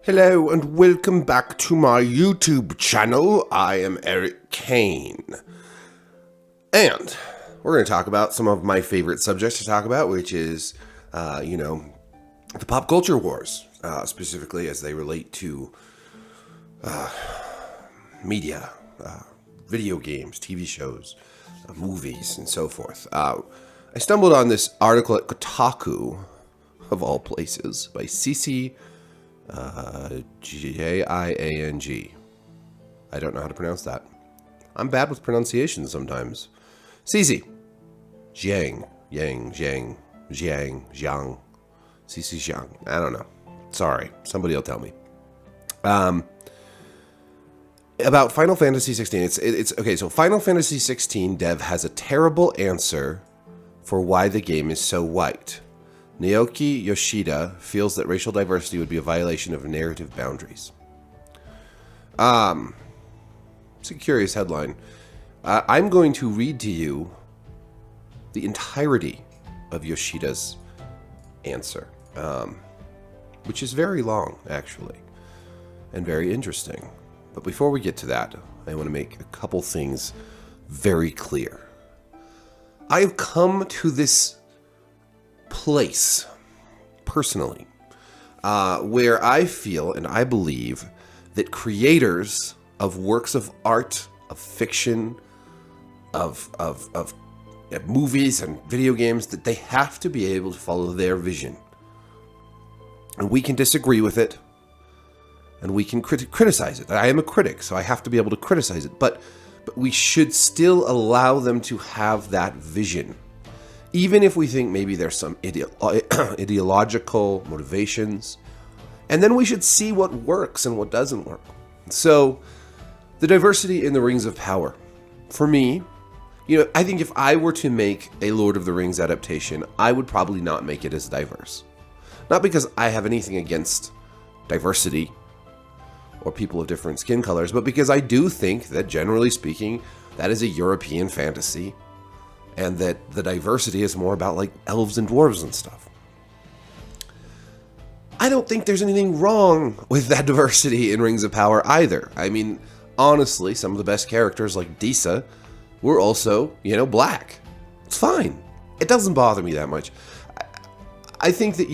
Hello and welcome back to my YouTube channel. I am Eric Kane. And we're going to talk about some of my favorite subjects to talk about, which is, the pop culture wars, specifically as they relate to media, video games, TV shows, movies, and so forth. I stumbled on this article at Kotaku, of all places, by CC Jiang. I don't know how to pronounce that. I'm bad with pronunciation sometimes. CC Jiang, Jiang, CC Jiang. I don't know. Sorry, somebody will tell me. About Final Fantasy 16. It's okay. So Final Fantasy 16 dev has a terrible answer for why the game is so white. Naoki Yoshida feels that racial diversity would be a violation of narrative boundaries. It's a curious headline. I'm going to read to you the entirety of Yoshida's answer, which is very long, actually, and very interesting. But before we get to that, I want to make a couple things very clear. I have come to this place, personally, where I feel and I believe that creators of works of art, of fiction, of movies and video games, that they have to be able to follow their vision. And we can disagree with it, and we can criticize it. I am a critic, so I have to be able to criticize it, but we should still allow them to have that vision. Even if we think maybe there's some ideological motivations. And then we should see what works and what doesn't work. So, the diversity in the Rings of Power. For me, I think if I were to make a Lord of the Rings adaptation, I would probably not make it as diverse. Not because I have anything against diversity or people of different skin colors, but because I do think that, generally speaking, that is a European fantasy. And that the diversity is more about like elves and dwarves and stuff. I don't think there's anything wrong with that diversity in Rings of Power either. I mean, honestly, some of the best characters like Disa were also, black. It's fine. It doesn't bother me that much. I think that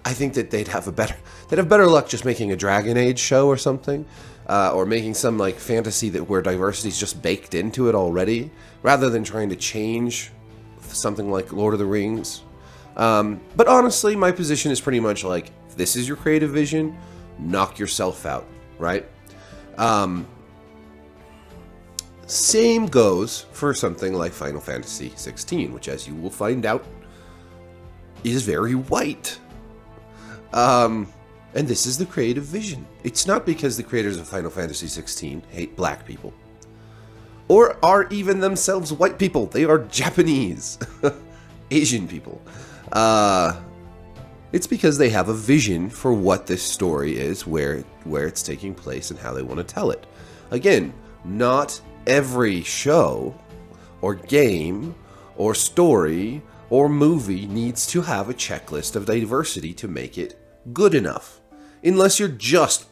I think that they'd have better luck just making a Dragon Age show or something. Or making some like fantasy where diversity is just baked into it already, rather than trying to change something like Lord of the Rings. But honestly, my position is pretty much like, if this is your creative vision, knock yourself out, right? Same goes for something like Final Fantasy 16, which, as you will find out, is very white. And this is the creative vision. It's not because the creators of Final Fantasy XVI hate black people. Or are even themselves white people. They are Japanese. Asian people. It's because they have a vision for what this story is, where it's taking place, and how they want to tell it. Again, not every show, or game, or story, or movie needs to have a checklist of diversity to make it good enough. Unless you're just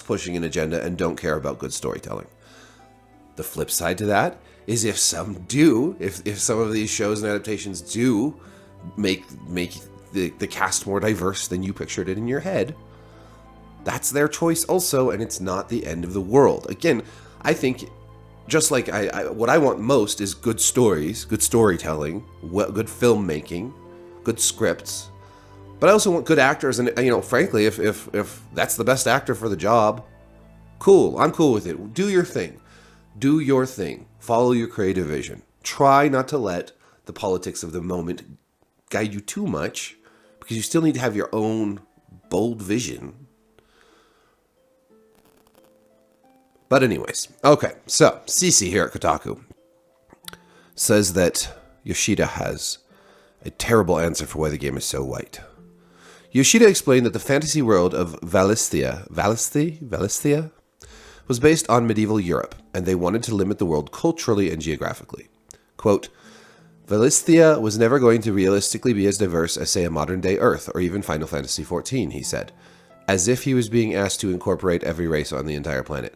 pushing an agenda and don't care about good storytelling. The flip side to that is if some of these shows and adaptations do make the cast more diverse than you pictured it in your head, that's their choice also, and it's not the end of the world. Again, I think just like what I want most is good stories, good storytelling, good filmmaking, good scripts. But I also want good actors, and frankly, if that's the best actor for the job, cool. I'm cool with it. Do your thing. Do your thing. Follow your creative vision. Try not to let the politics of the moment guide you too much, because you still need to have your own bold vision. But anyways, okay. So CC here at Kotaku says that Yoshida has a terrible answer for why the game is so white. Yoshida explained that the fantasy world of Valisthea was based on medieval Europe, and they wanted to limit the world culturally and geographically. Quote, Valisthea was never going to realistically be as diverse as, say, a modern-day Earth or even Final Fantasy XIV, he said. as if he was being asked to incorporate every race on the entire planet.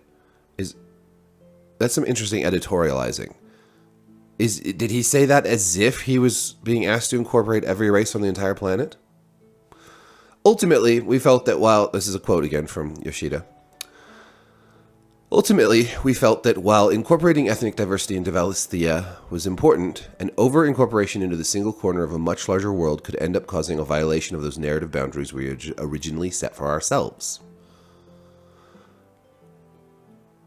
That's some interesting editorializing. Did he say that as if he was being asked to incorporate every race on the entire planet? Ultimately, we felt that while... This is a quote again from Yoshida. Ultimately, we felt that while incorporating ethnic diversity into Valisthea was important, an over-incorporation into the single corner of a much larger world could end up causing a violation of those narrative boundaries we originally set for ourselves.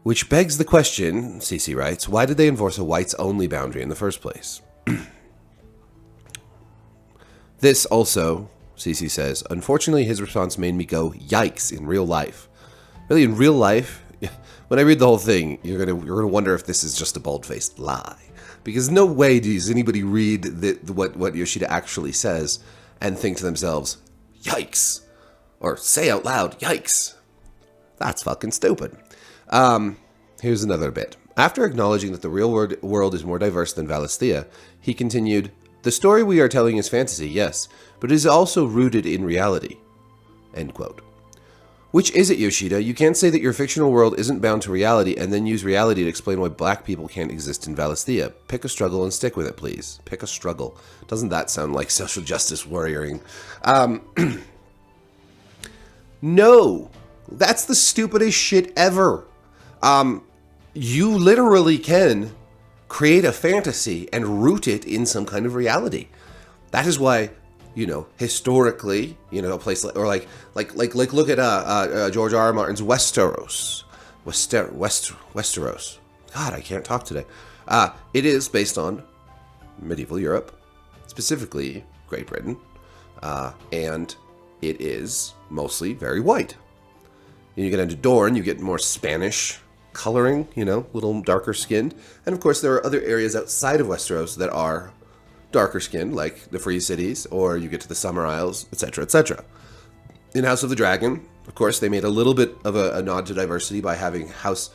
Which begs the question, CC writes, why did they enforce a whites-only boundary in the first place? This also, CC says, unfortunately his response made me go, yikes, in real life. Really, in real life, when I read the whole thing, you're gonna wonder if this is just a bald-faced lie. Because no way does anybody read what Yoshida actually says and think to themselves, yikes! Or say out loud, yikes! That's fucking stupid. Here's another bit. After acknowledging that the real world is more diverse than Valisthea, he continued, the story we are telling is fantasy, yes, but it is also rooted in reality. End quote. Which is it, Yoshida? You can't say that your fictional world isn't bound to reality and then use reality to explain why black people can't exist in Valisthea. Pick a struggle and stick with it, please. Pick a struggle. Doesn't that sound like social justice warrioring? No! That's the stupidest shit ever. You literally can create a fantasy and root it in some kind of reality. That is why, historically, a place like look at George R. R. Martin's Westeros. Westeros. God, I can't talk today. It is based on medieval Europe, specifically Great Britain, and it is mostly very white. And you get into Dorne, you get more Spanish coloring, little darker skinned. And of course, there are other areas outside of Westeros that are darker skinned, like the Free Cities, or you get to the Summer Isles, etc., etc. In House of the Dragon, of course, they made a little bit of a nod to diversity by having House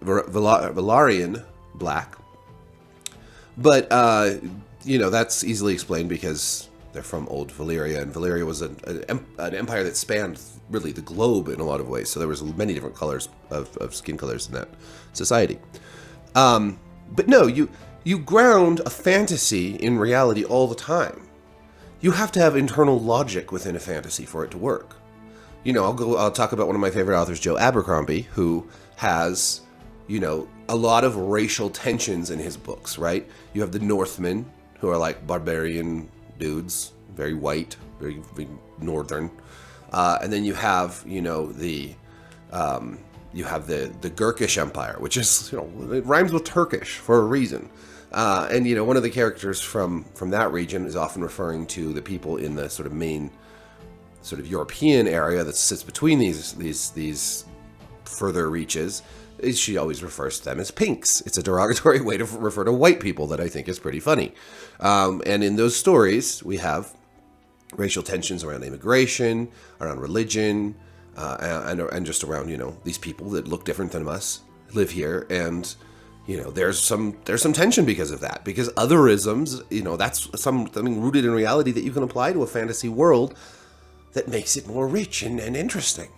Velaryon black. But, that's easily explained because they're from old Valyria, and Valyria was an empire that spanned really the globe in a lot of ways. So there was many different colors of skin colors in that society. But no, you ground a fantasy in reality all the time. You have to have internal logic within a fantasy for it to work. I'll talk about one of my favorite authors, Joe Abercrombie, who has, a lot of racial tensions in his books, right? You have the Northmen, who are like barbarian dudes, very white, very northern. And then you have, the Gurkish Empire, which is, it rhymes with Turkish for a reason. And, one of the characters from that region is often referring to the people in the sort of main sort of European area that sits between these further reaches. She always refers to them as pinks. It's a derogatory way to refer to white people that I think is pretty funny. And in those stories, we have racial tensions around immigration, around religion, and just around, these people that look different than us live here. And, there's some tension because of that. Because otherisms, that's something rooted in reality that you can apply to a fantasy world that makes it more rich and interesting.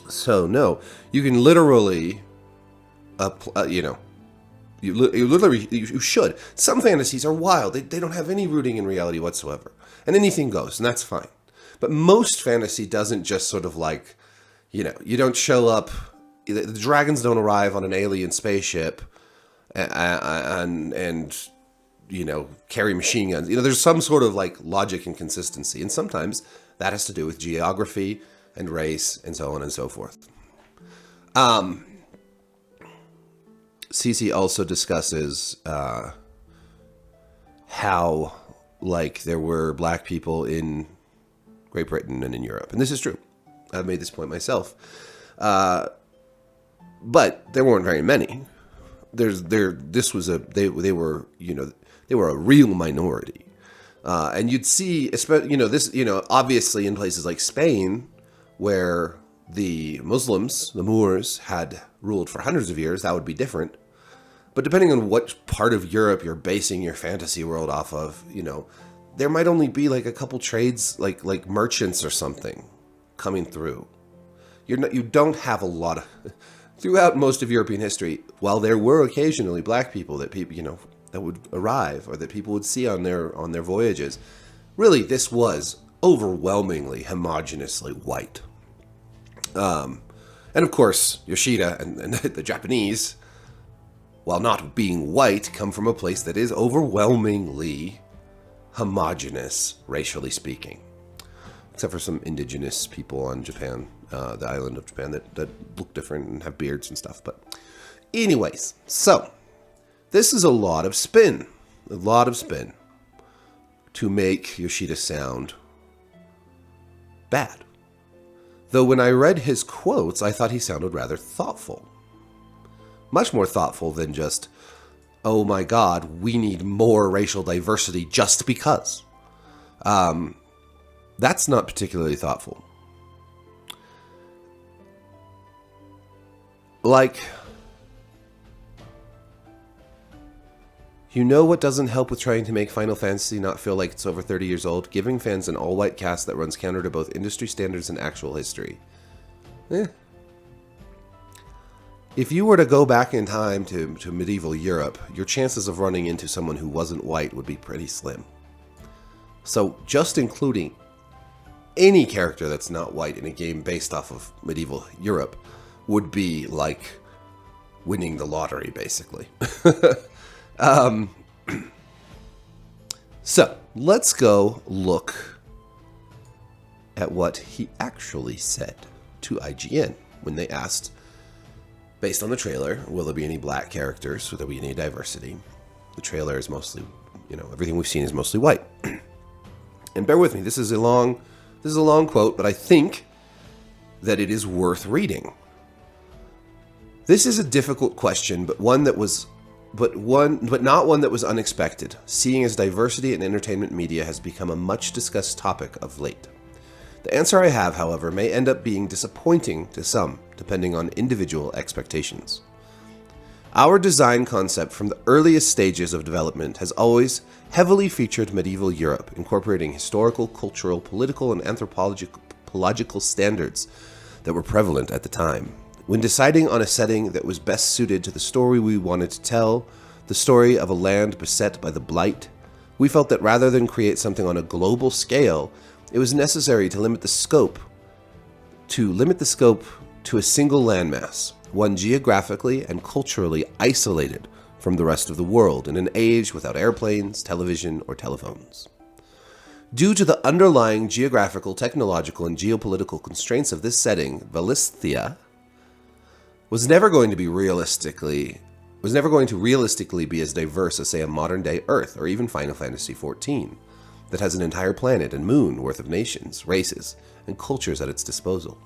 So no, you can literally, you should. Some fantasies are wild. They don't have any rooting in reality whatsoever. And anything goes, and that's fine. But most fantasy doesn't just sort of like, you don't show up, the dragons don't arrive on an alien spaceship and carry machine guns. There's some sort of like logic and consistency. And sometimes that has to do with geography and race and so on and so forth. CC also discusses how, there were black people in Great Britain and in Europe. And this is true. I've made this point myself. But there weren't very many. They were a real minority. And you'd see, obviously in places like Spain, where the Muslims, the Moors, had ruled for hundreds of years, that would be different. But depending on what part of Europe you're basing your fantasy world off of, there might only be like a couple trades, like merchants or something. coming through. You don't have a lot of... Throughout most of European history, while there were occasionally black people that that would arrive or that people would see on their voyages, really this was overwhelmingly homogeneously white. And of course, Yoshida and the Japanese, while not being white, come from a place that is overwhelmingly homogeneous, racially speaking. Except for some indigenous people on Japan, the island of Japan, that look different and have beards and stuff. But anyways, so this is a lot of spin to make Yoshida sound bad. Though when I read his quotes, I thought he sounded rather thoughtful. Much more thoughtful than just, oh my God, we need more racial diversity just because. That's not particularly thoughtful. Like, you know what doesn't help with trying to make Final Fantasy not feel like it's over 30 years old? Giving fans an all-white cast that runs counter to both industry standards and actual history. If you were to go back in time to medieval Europe, your chances of running into someone who wasn't white would be pretty slim. So just including any character that's not white in a game based off of medieval Europe would be like winning the lottery, basically. So let's go look at what he actually said to IGN when they asked, based on the trailer, will there be any black characters? Will there be any diversity? The trailer is mostly, everything we've seen is mostly white. And bear with me, this is a long quote, but I think that it is worth reading. This is a difficult question, but not one that was unexpected, seeing as diversity in entertainment media has become a much discussed topic of late. The answer I have, however, may end up being disappointing to some, depending on individual expectations. Our design concept from the earliest stages of development has always heavily featured medieval Europe, incorporating historical, cultural, political, and anthropological standards that were prevalent at the time. When deciding on a setting that was best suited to the story we wanted to tell, the story of a land beset by the Blight, we felt that rather than create something on a global scale, it was necessary to limit the scope to a single landmass, one geographically and culturally isolated from the rest of the world in an age without airplanes, television, or telephones. Due to the underlying geographical, technological, and geopolitical constraints of this setting, Valisthea was never going to realistically be as diverse as, say, a modern-day Earth or even Final Fantasy XIV, that has an entire planet and moon worth of nations, races, and cultures at its disposal.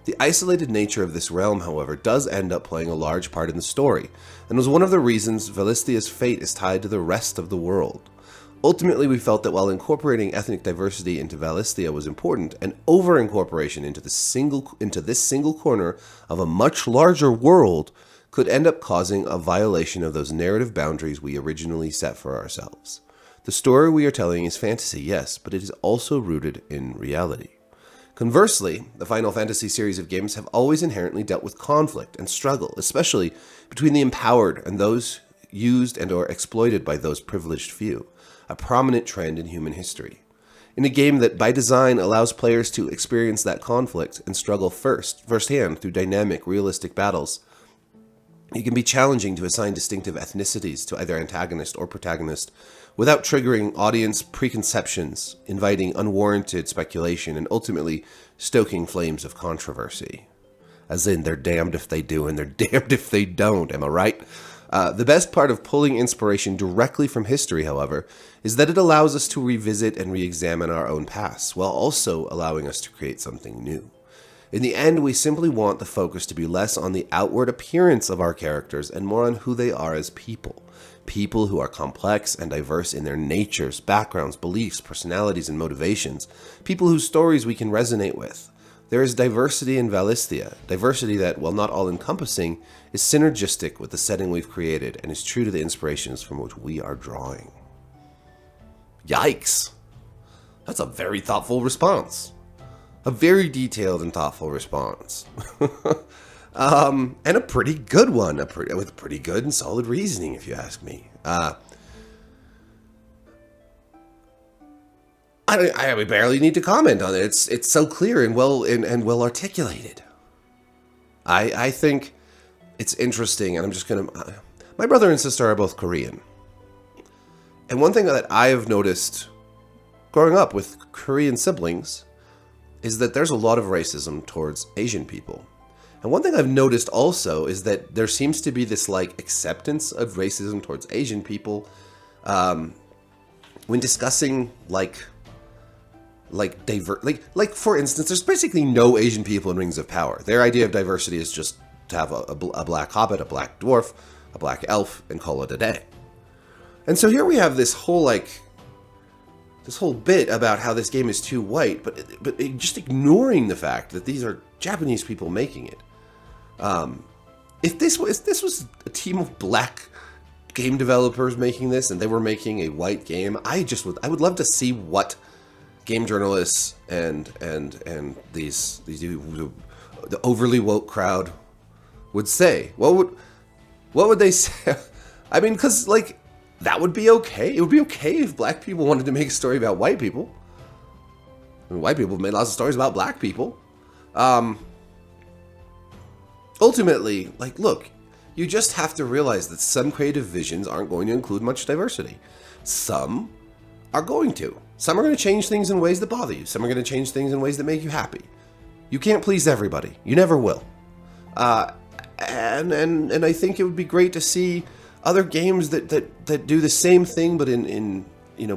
The isolated nature of this realm, however, does end up playing a large part in the story, and was one of the reasons Valisthea's fate is tied to the rest of the world. Ultimately, we felt that while incorporating ethnic diversity into Valisthea was important, an over-incorporation into this single corner of a much larger world could end up causing a violation of those narrative boundaries we originally set for ourselves. The story we are telling is fantasy, yes, but it is also rooted in reality. Conversely, the Final Fantasy series of games have always inherently dealt with conflict and struggle, especially between the empowered and those used and or exploited by those privileged few, a prominent trend in human history. In a game that by design allows players to experience that conflict and struggle firsthand through dynamic, realistic battles, it can be challenging to assign distinctive ethnicities to either antagonist or protagonist without triggering audience preconceptions, inviting unwarranted speculation, and ultimately stoking flames of controversy. As in, they're damned if they do and they're damned if they don't, am I right? The best part of pulling inspiration directly from history, however, is that it allows us to revisit and re-examine our own past, while also allowing us to create something new. In the end, we simply want the focus to be less on the outward appearance of our characters and more on who they are as people. People who are complex and diverse in their natures, backgrounds, beliefs, personalities, and motivations. People whose stories we can resonate with. There is diversity in Valisthea, diversity that, while not all-encompassing, is synergistic with the setting we've created and is true to the inspirations from which we are drawing. Yikes! That's a very thoughtful response. A very detailed and thoughtful response. And a pretty good one, with pretty good and solid reasoning, if you ask me. I barely need to comment on it. It's so clear and well articulated. I think it's interesting, and I'm just gonna. My brother and sister are both Korean, and one thing that I have noticed growing up with Korean siblings is that there's a lot of racism towards Asian people. And one thing I've noticed also is that there seems to be this like acceptance of racism towards Asian people when discussing like for instance, there's basically no Asian people in Rings of Power. Their idea of diversity is just to have a black hobbit, a black dwarf, a black elf, and call it a day. And so here we have this whole bit about how this game is too white, but just ignoring the fact that these are Japanese people making it. If this was a team of black game developers making this, and they were making a white game, I would love to see what game journalists and the overly woke crowd would say. What would they say? I mean, because like that would be okay. It would be okay if black people wanted to make a story about white people. I mean, white people have made lots of stories about black people. Ultimately, like, look, you just have to realize that some creative visions aren't going to include much diversity. Some are going to. Some are going to change things in ways that bother you. Some are going to change things in ways that make you happy. You can't please everybody. You never will. And I think it would be great to see other games that do the same thing, but in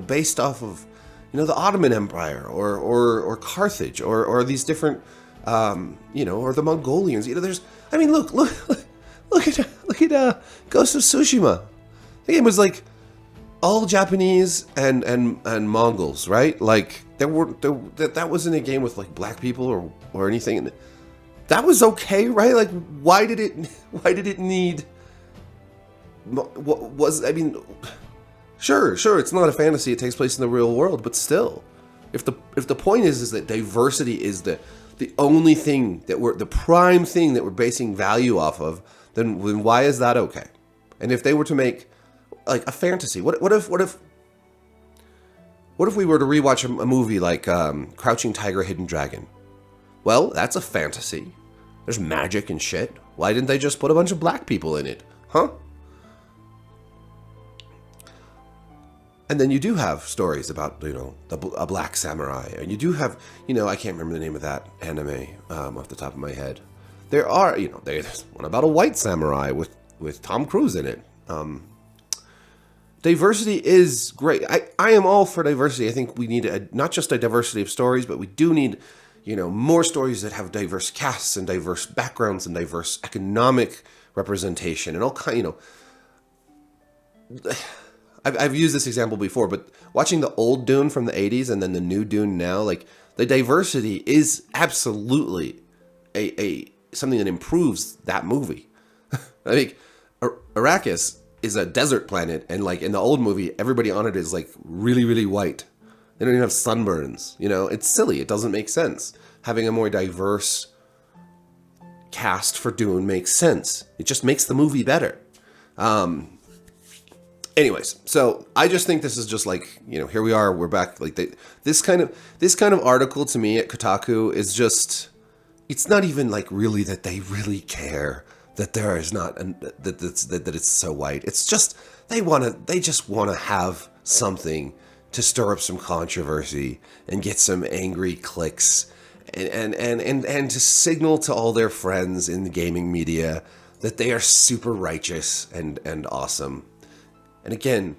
based off of the Ottoman Empire or Carthage or these different or the Mongolians. Look at Ghost of Tsushima. The game was like all Japanese and Mongols, right? Like that wasn't a game with like black people or anything. That was okay, right? Like why did it need? Sure, it's not a fantasy. It takes place in the real world, but still, if the point is that diversity is the only thing the prime thing that we're basing value off of, then why is that okay? And if they were to make like a fantasy, what if we were to rewatch a movie like Crouching Tiger, Hidden Dragon? Well, that's a fantasy. There's magic and shit. Why didn't they just put a bunch of black people in it? Huh? And then you do have stories about, a black samurai. And you do have, I can't remember the name of that anime off the top of my head. There are, there's one about a white samurai with Tom Cruise in it. Diversity is great. I am all for diversity. I think we need not just a diversity of stories, but we do need, more stories that have diverse casts and diverse backgrounds and diverse economic representation and all kind, I've used this example before, but watching the old Dune from the 80s and then the new Dune now, like the diversity is absolutely a something that improves that movie. I think Arrakis is a desert planet, and like in the old movie, everybody on it is like really, really white. They don't even have sunburns. It's silly. It doesn't make sense. Having a more diverse cast for Dune makes sense. It just makes the movie better. Anyways, so I just think this is just like, here we are, we're back. Like this kind of article to me at Kotaku is just, it's not even like really that they really care that there is not that it's so white. It's just they just want to have something to stir up some controversy and get some angry clicks and to signal to all their friends in the gaming media that they are super righteous and awesome. And again,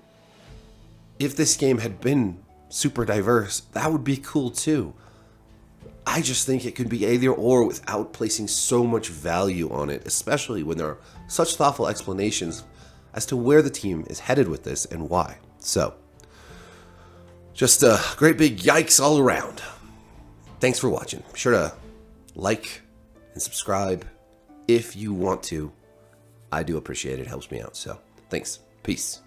if this game had been super diverse, that would be cool too. I just think it could be either or without placing so much value on it, especially when there are such thoughtful explanations as to where the team is headed with this and why. So, just a great big yikes all around. Thanks for watching. Be sure to like and subscribe if you want to. I do appreciate it. It helps me out. So, thanks. Peace.